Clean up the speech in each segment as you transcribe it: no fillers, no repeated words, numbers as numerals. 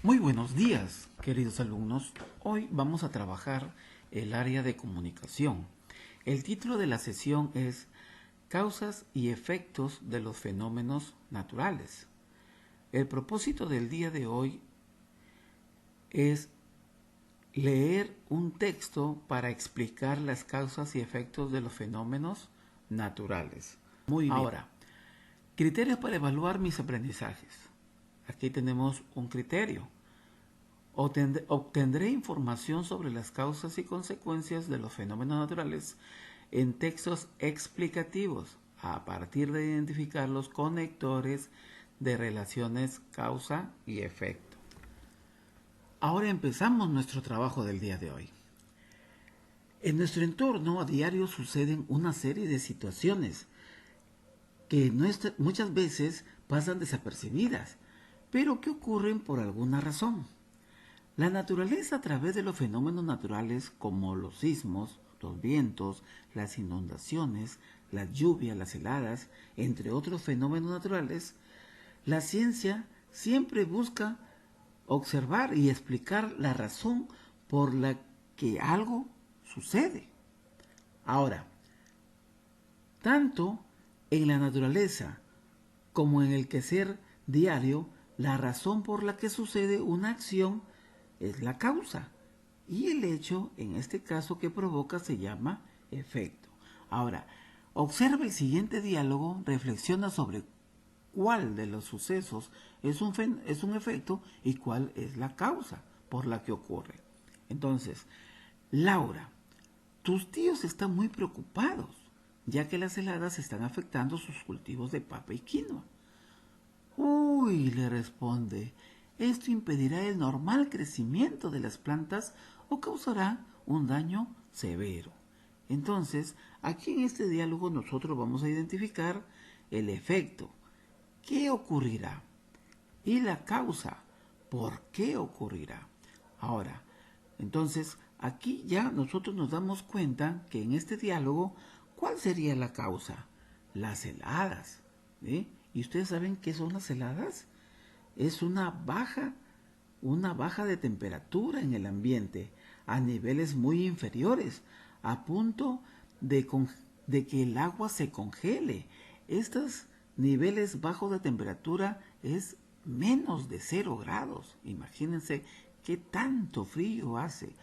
Muy buenos días, queridos alumnos. Hoy vamos a trabajar el área de comunicación. El título de la sesión es Causas y efectos de los fenómenos naturales. El propósito del día de hoy es leer un texto para explicar las causas y efectos de los fenómenos naturales. Muy bien. Ahora, criterios para evaluar mis aprendizajes. Aquí tenemos un criterio. Obtendré información sobre las causas y consecuencias de los fenómenos naturales en textos explicativos a partir de identificar los conectores de relaciones causa y efecto. Ahora empezamos nuestro trabajo del día de hoy. En nuestro entorno a diario suceden una serie de situaciones que muchas veces pasan desapercibidas, pero que ocurren por alguna razón. La naturaleza, a través de los fenómenos naturales como los sismos, los vientos, las inundaciones, las lluvias, las heladas, entre otros fenómenos naturales, la ciencia siempre busca observar y explicar la razón por la que algo sucede. Ahora, tanto en la naturaleza como en el quehacer diario, la razón por la que sucede una acción es la causa y el hecho, en este caso, que provoca se llama efecto. Ahora, observa el siguiente diálogo, reflexiona sobre cuál de los sucesos es un efecto y cuál es la causa por la que ocurre. Entonces, Laura, tus tíos están muy preocupados, ya que las heladas están afectando sus cultivos de papa y quinoa. Uy, le responde, esto impedirá el normal crecimiento de las plantas o causará un daño severo. Entonces, aquí en este diálogo nosotros vamos a identificar el efecto, qué ocurrirá, y la causa, por qué ocurrirá. Ahora, entonces, aquí ya nosotros nos damos cuenta que en este diálogo, ¿cuál sería la causa? Las heladas. ¿Y ustedes saben qué son las heladas? Es una baja de temperatura en el ambiente a niveles muy inferiores, a punto de que el agua se congele. Estos niveles bajos de temperatura es menos de 0 grados. Imagínense qué tanto frío hace.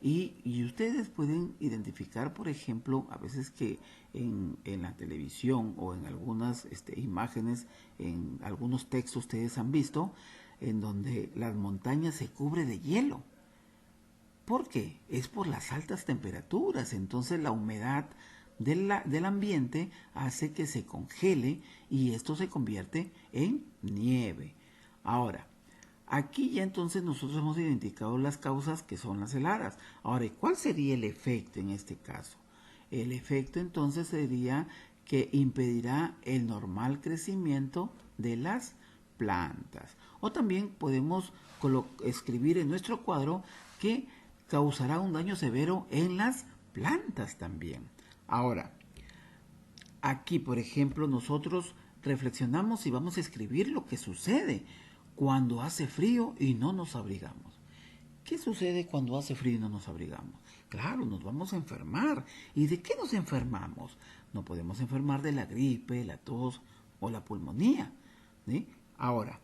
Y ustedes pueden identificar, por ejemplo, a veces que en la televisión o en algunas imágenes, en algunos textos ustedes han visto, en donde las montañas se cubren de hielo. ¿Por qué? Es por las altas temperaturas. Entonces la humedad del ambiente hace que se congele y esto se convierte en nieve. Ahora, aquí ya entonces nosotros hemos identificado las causas que son las heladas. Ahora, ¿cuál sería el efecto en este caso? El efecto entonces sería que impedirá el normal crecimiento de las plantas. O también podemos escribir en nuestro cuadro que causará un daño severo en las plantas también. Ahora, aquí por ejemplo nosotros reflexionamos y vamos a escribir lo que sucede cuando hace frío y no nos abrigamos. ¿Qué sucede cuando hace frío y no nos abrigamos? Claro, nos vamos a enfermar. ¿Y de qué nos enfermamos? No podemos enfermar de la gripe, la tos o la pulmonía. ¿Sí? Ahora,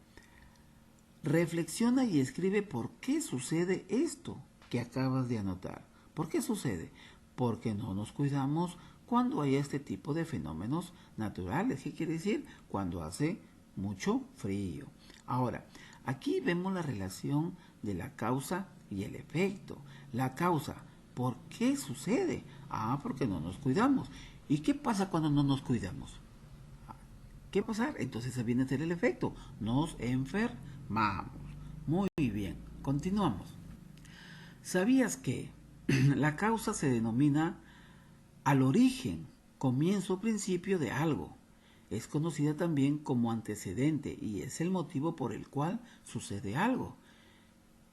reflexiona y escribe por qué sucede esto que acabas de anotar. ¿Por qué sucede? Porque no nos cuidamos cuando hay este tipo de fenómenos naturales. ¿Qué quiere decir? Cuando hace mucho frío. Ahora, aquí vemos la relación de la causa y el efecto. La causa, ¿por qué sucede? Porque no nos cuidamos. ¿Y qué pasa cuando no nos cuidamos? ¿Qué pasa? Entonces se viene a ser el efecto. Nos enfermamos. Muy bien, continuamos. ¿Sabías que la causa se denomina al origen, comienzo o principio de algo? Es conocida también como antecedente y es el motivo por el cual sucede algo.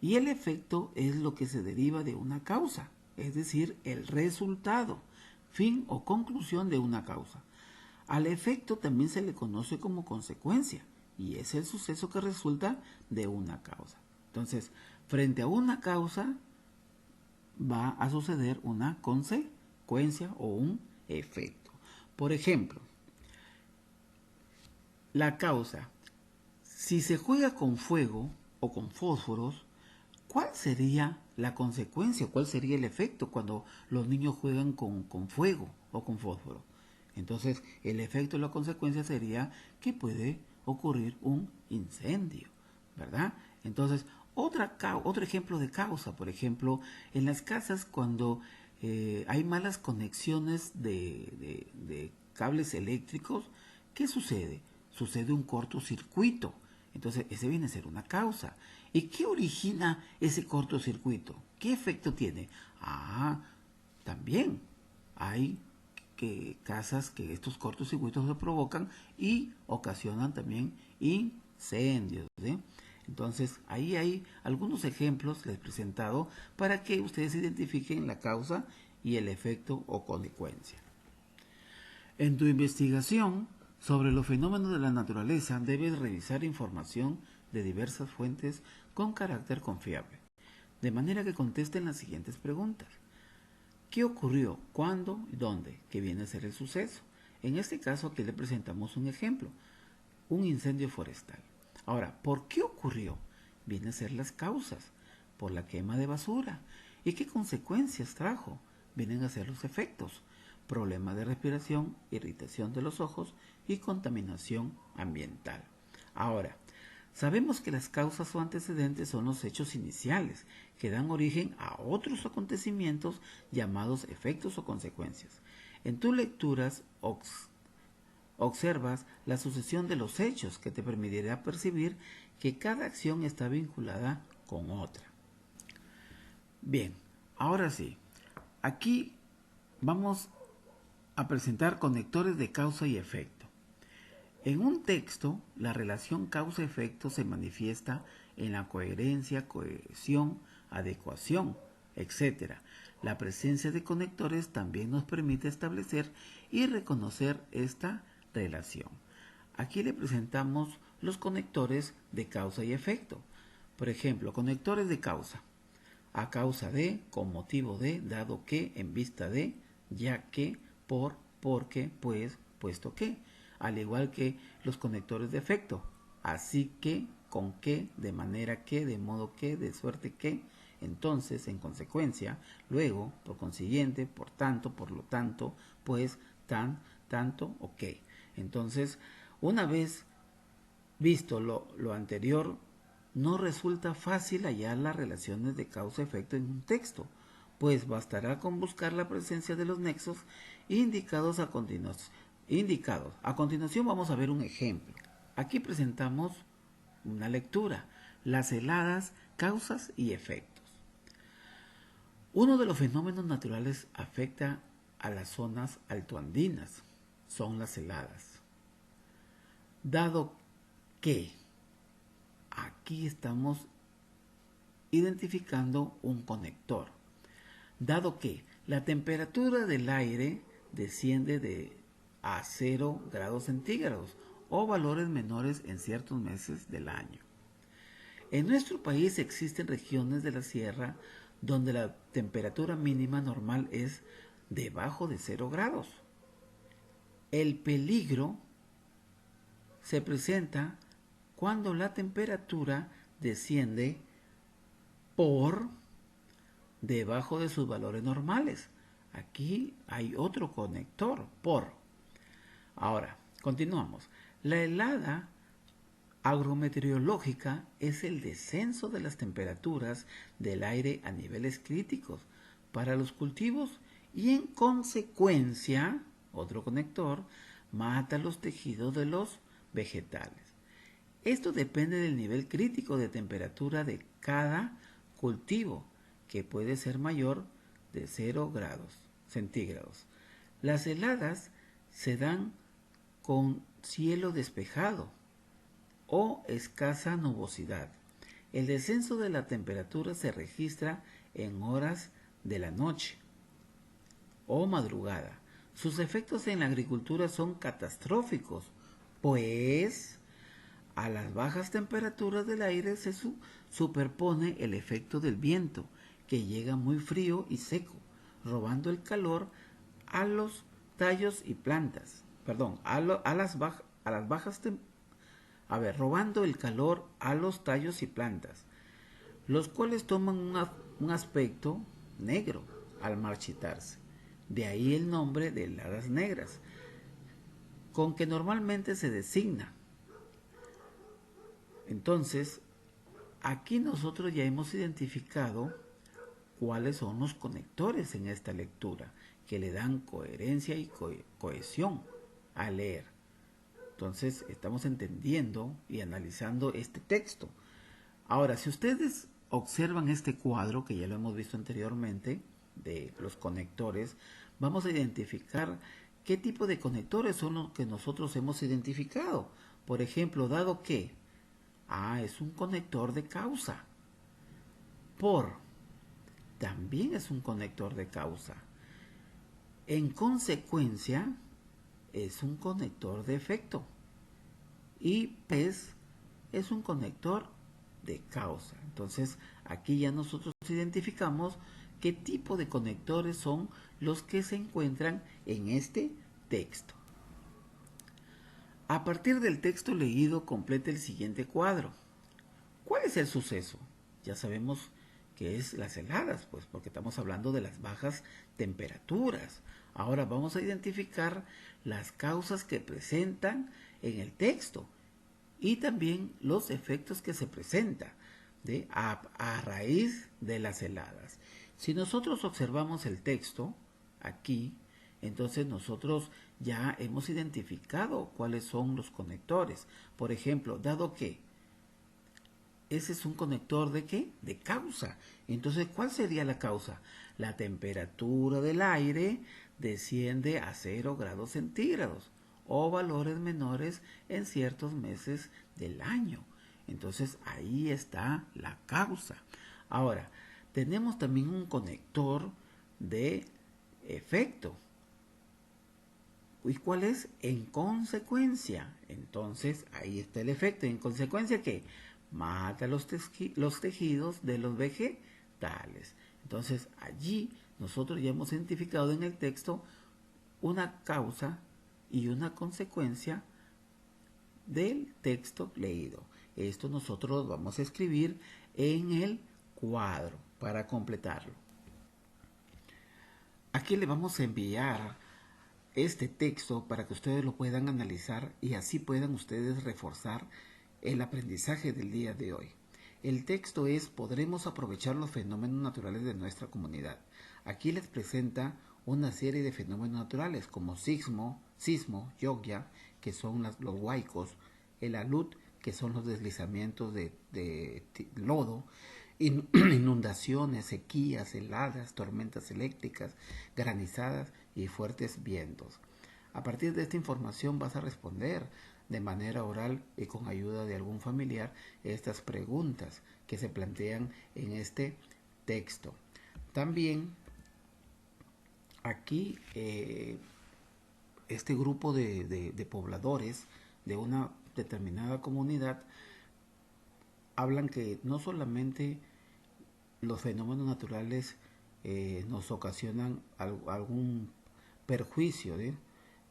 Y el efecto es lo que se deriva de una causa, es decir, el resultado, fin o conclusión de una causa. Al efecto también se le conoce como consecuencia y es el suceso que resulta de una causa. Entonces, frente a una causa va a suceder una consecuencia o un efecto. Por ejemplo, la causa. Si se juega con fuego o con fósforos, ¿cuál sería la consecuencia? ¿Cuál sería el efecto cuando los niños juegan con fuego o con fósforo? Entonces, el efecto y la consecuencia sería que puede ocurrir un incendio, ¿verdad? Entonces, otro ejemplo de causa, por ejemplo, en las casas cuando hay malas conexiones de cables eléctricos, ¿qué sucede? Sucede un cortocircuito. Entonces, ese viene a ser una causa. ¿Y qué origina ese cortocircuito? ¿Qué efecto tiene? También hay casas que estos cortocircuitos se provocan y ocasionan también incendios. Entonces, ahí hay algunos ejemplos, les he presentado, para que ustedes identifiquen la causa y el efecto o consecuencia. En tu investigación sobre los fenómenos de la naturaleza debes revisar información de diversas fuentes con carácter confiable, de manera que contesten las siguientes preguntas. ¿Qué ocurrió? ¿Cuándo? ¿Y dónde? ¿Qué viene a ser el suceso? En este caso aquí le presentamos un ejemplo, un incendio forestal. Ahora, ¿por qué ocurrió? Vienen a ser las causas, por la quema de basura. ¿Y qué consecuencias trajo? Vienen a ser los efectos, problemas de respiración, irritación de los ojos y contaminación ambiental. Ahora, sabemos que las causas o antecedentes son los hechos iniciales que dan origen a otros acontecimientos llamados efectos o consecuencias. En tus lecturas observas la sucesión de los hechos que te permitirá percibir que cada acción está vinculada con otra. Bien, ahora sí, aquí vamos a presentar conectores de causa y efecto. En un texto, la relación causa-efecto se manifiesta en la coherencia, cohesión, adecuación, etc. La presencia de conectores también nos permite establecer y reconocer esta relación. Aquí le presentamos los conectores de causa y efecto. Por ejemplo, conectores de causa. A causa de, con motivo de, dado que, en vista de, ya que, por, porque, pues, puesto que. Al igual que los conectores de efecto. Así que, con que, de manera que, de modo que, de suerte que. Entonces, en consecuencia, luego, por consiguiente, por tanto, por lo tanto, pues, tanto, ok. Entonces, una vez visto lo anterior, no resulta fácil hallar las relaciones de causa-efecto en un texto, pues bastará con buscar la presencia de los nexos indicados a continuación. A continuación vamos a ver un ejemplo. Aquí presentamos una lectura, las heladas, causas y efectos. Uno de los fenómenos naturales afecta a las zonas altoandinas, son las heladas. Dado que aquí estamos identificando un conector. Dado que la temperatura del aire desciende a 0 grados centígrados o valores menores en ciertos meses del año. En nuestro país existen regiones de la sierra donde la temperatura mínima normal es debajo de 0 grados. El peligro se presenta cuando la temperatura desciende por debajo de sus valores normales. Aquí hay otro conector, por. Ahora, continuamos. La helada agrometeorológica es el descenso de las temperaturas del aire a niveles críticos para los cultivos y en consecuencia, otro conector, mata los tejidos de los vegetales. Esto depende del nivel crítico de temperatura de cada cultivo, que puede ser mayor de 0 grados centígrados. Las heladas se dan con cielo despejado o escasa nubosidad. El descenso de la temperatura se registra en horas de la noche o madrugada. Sus efectos en la agricultura son catastróficos, pues A las bajas temperaturas del aire se superpone el efecto del viento, que llega muy frío y seco, robando el calor a los tallos y plantas. Perdón, a las bajas robando el calor a los tallos y plantas, los cuales toman un aspecto negro al marchitarse. De ahí el nombre de heladas negras, con que normalmente se designa. Entonces, aquí nosotros ya hemos identificado cuáles son los conectores en esta lectura, que le dan coherencia y cohesión al leer. Entonces, estamos entendiendo y analizando este texto. Ahora, si ustedes observan este cuadro, que ya lo hemos visto anteriormente, de los conectores, vamos a identificar qué tipo de conectores son los que nosotros hemos identificado. Por ejemplo, dado que es un conector de causa. Por también es un conector de causa. En consecuencia, es un conector de efecto. Y PES es un conector de causa. Entonces, aquí ya nosotros identificamos qué tipo de conectores son los que se encuentran en este texto. A partir del texto leído, complete el siguiente cuadro. ¿Cuál es el suceso? Ya sabemos que es las heladas, pues porque estamos hablando de las bajas temperaturas. Ahora vamos a identificar las causas que presentan en el texto y también los efectos que se presentan a raíz de las heladas. Si nosotros observamos el texto aquí, entonces nosotros ya hemos identificado cuáles son los conectores. Por ejemplo, dado que ese es un conector de ¿qué? De causa. Entonces, ¿cuál sería la causa? La temperatura del aire desciende a 0 grados centígrados o valores menores en ciertos meses del año. Entonces, ahí está la causa. Ahora, tenemos también un conector de efecto. ¿Y cuál es? En consecuencia. Entonces, ahí está el efecto. ¿En consecuencia qué? Mata los tejidos de los vegetales. Entonces, allí nosotros ya hemos identificado en el texto una causa y una consecuencia del texto leído. Esto nosotros lo vamos a escribir en el cuadro para completarlo. Aquí le vamos a enviar este texto para que ustedes lo puedan analizar y así puedan ustedes reforzar el aprendizaje del día de hoy. El texto es: podremos aprovechar los fenómenos naturales de nuestra comunidad. Aquí les presenta una serie de fenómenos naturales como sismo, yogya, que son los huaicos, el alud, que son los deslizamientos de lodo, inundaciones, sequías, heladas, tormentas eléctricas, granizadas y fuertes vientos. A partir de esta información vas a responder de manera oral y con ayuda de algún familiar estas preguntas que se plantean en este texto. También aquí este grupo de pobladores de una determinada comunidad hablan que no solamente los fenómenos naturales nos ocasionan algún perjuicio,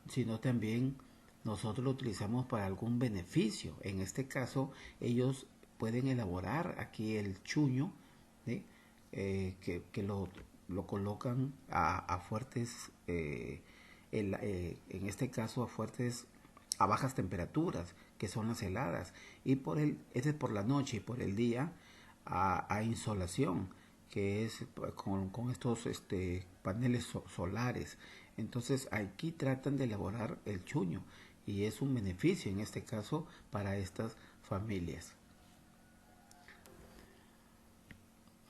sino también nosotros lo utilizamos para algún beneficio. En este caso, ellos pueden elaborar aquí el chuño, que lo colocan a fuertes, en este caso a bajas temperaturas, que son las heladas, y ese es por la noche, y por el día a insolación, que es con estos paneles solares. Entonces aquí tratan de elaborar el chuño y es un beneficio en este caso para estas familias.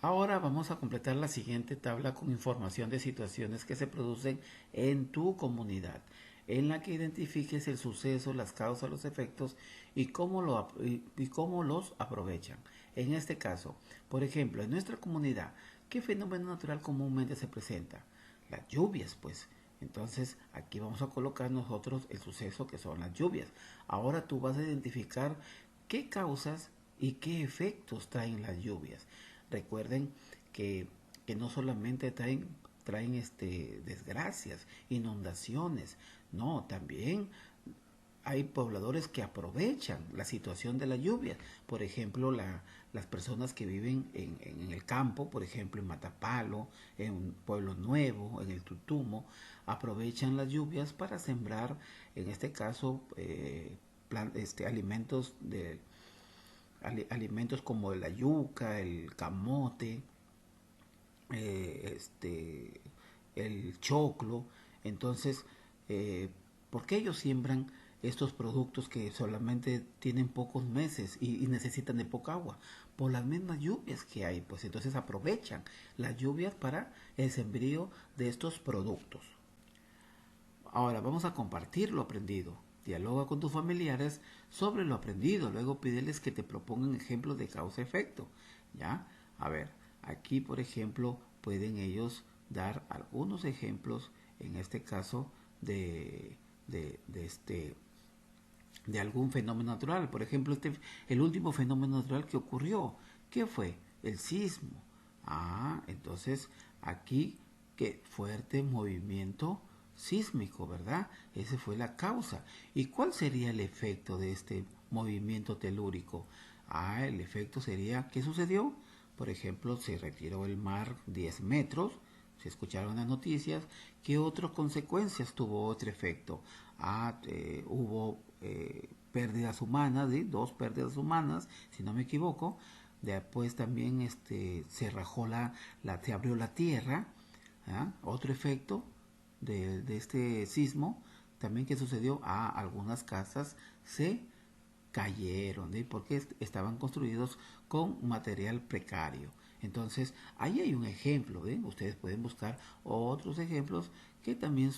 Ahora vamos a completar la siguiente tabla con información de situaciones que se producen en tu comunidad, en la que identifiques el suceso, las causas, los efectos y cómo los aprovechan. En este caso, por ejemplo, en nuestra comunidad, ¿qué fenómeno natural comúnmente se presenta? Las lluvias, pues. Entonces, aquí vamos a colocar nosotros el suceso que son las lluvias. Ahora tú vas a identificar ¿Qué causas y qué efectos traen las lluvias? Recuerden que, que no solamente traen desgracias, inundaciones, no, también hay pobladores que aprovechan la situación de la lluvia. Por ejemplo, las personas que viven en el campo, por ejemplo, en Matapalo, en Pueblo Nuevo, en el Tutumo, aprovechan las lluvias para sembrar, en este caso, alimentos alimentos como la yuca, el camote, eh, este, el choclo. Entonces, ¿por qué ellos siembran estos productos que solamente tienen pocos meses y necesitan de poca agua? Por las mismas lluvias que hay, pues entonces aprovechan las lluvias para el sembrío de estos productos. Ahora vamos a compartir lo aprendido. Dialoga con tus familiares sobre lo aprendido. Luego pídeles que te propongan ejemplos de causa-efecto. ¿Ya? A ver, aquí por ejemplo pueden ellos dar algunos ejemplos, en este caso, de, de, de este, de algún fenómeno natural. Por ejemplo, el último fenómeno natural que ocurrió, ¿qué fue? El sismo. Entonces aquí, qué fuerte movimiento sísmico, ¿verdad? Esa fue la causa. ¿Y cuál sería el efecto de este movimiento telúrico? El efecto sería, ¿qué sucedió? Por ejemplo, se retiró el mar 10 metros, se escucharon las noticias. ¿Qué otras consecuencias tuvo otro efecto? Hubo pérdidas humanas, ¿sí? 2 pérdidas humanas, si no me equivoco. Después también se rajó se abrió la tierra. Otro efecto de este sismo también que sucedió, algunas casas se cayeron, ¿sí? Porque estaban construidos con material precario. Entonces, ahí hay un ejemplo, ¿sí? Ustedes pueden buscar otros ejemplos que también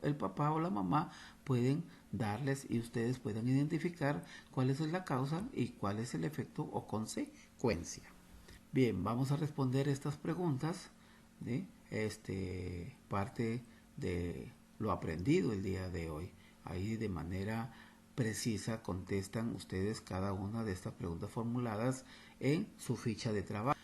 el papá o la mamá pueden darles y ustedes puedan identificar cuál es la causa y cuál es el efecto o consecuencia. Bien, vamos a responder estas preguntas, ¿sí? Parte de lo aprendido el día de hoy. Ahí de manera precisa contestan ustedes cada una de estas preguntas formuladas en su ficha de trabajo.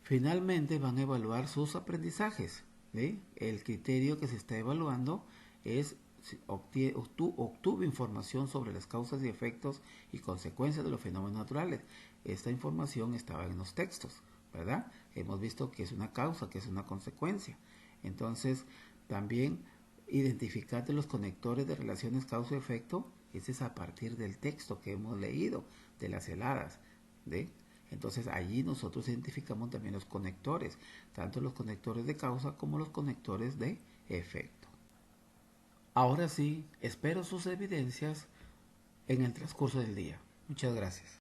Finalmente van a evaluar sus aprendizajes, ¿sí? El criterio que se está evaluando es si obtuve información sobre las causas y efectos y consecuencias de los fenómenos naturales. Esta información estaba en los textos, ¿verdad? Hemos visto que es una causa, que es una consecuencia. Entonces, también identificate los conectores de relaciones causa-efecto. Ese es a partir del texto que hemos leído, de las heladas, ¿sí? Entonces allí nosotros identificamos también los conectores, tanto los conectores de causa como los conectores de efecto. Ahora sí, espero sus evidencias en el transcurso del día. Muchas gracias.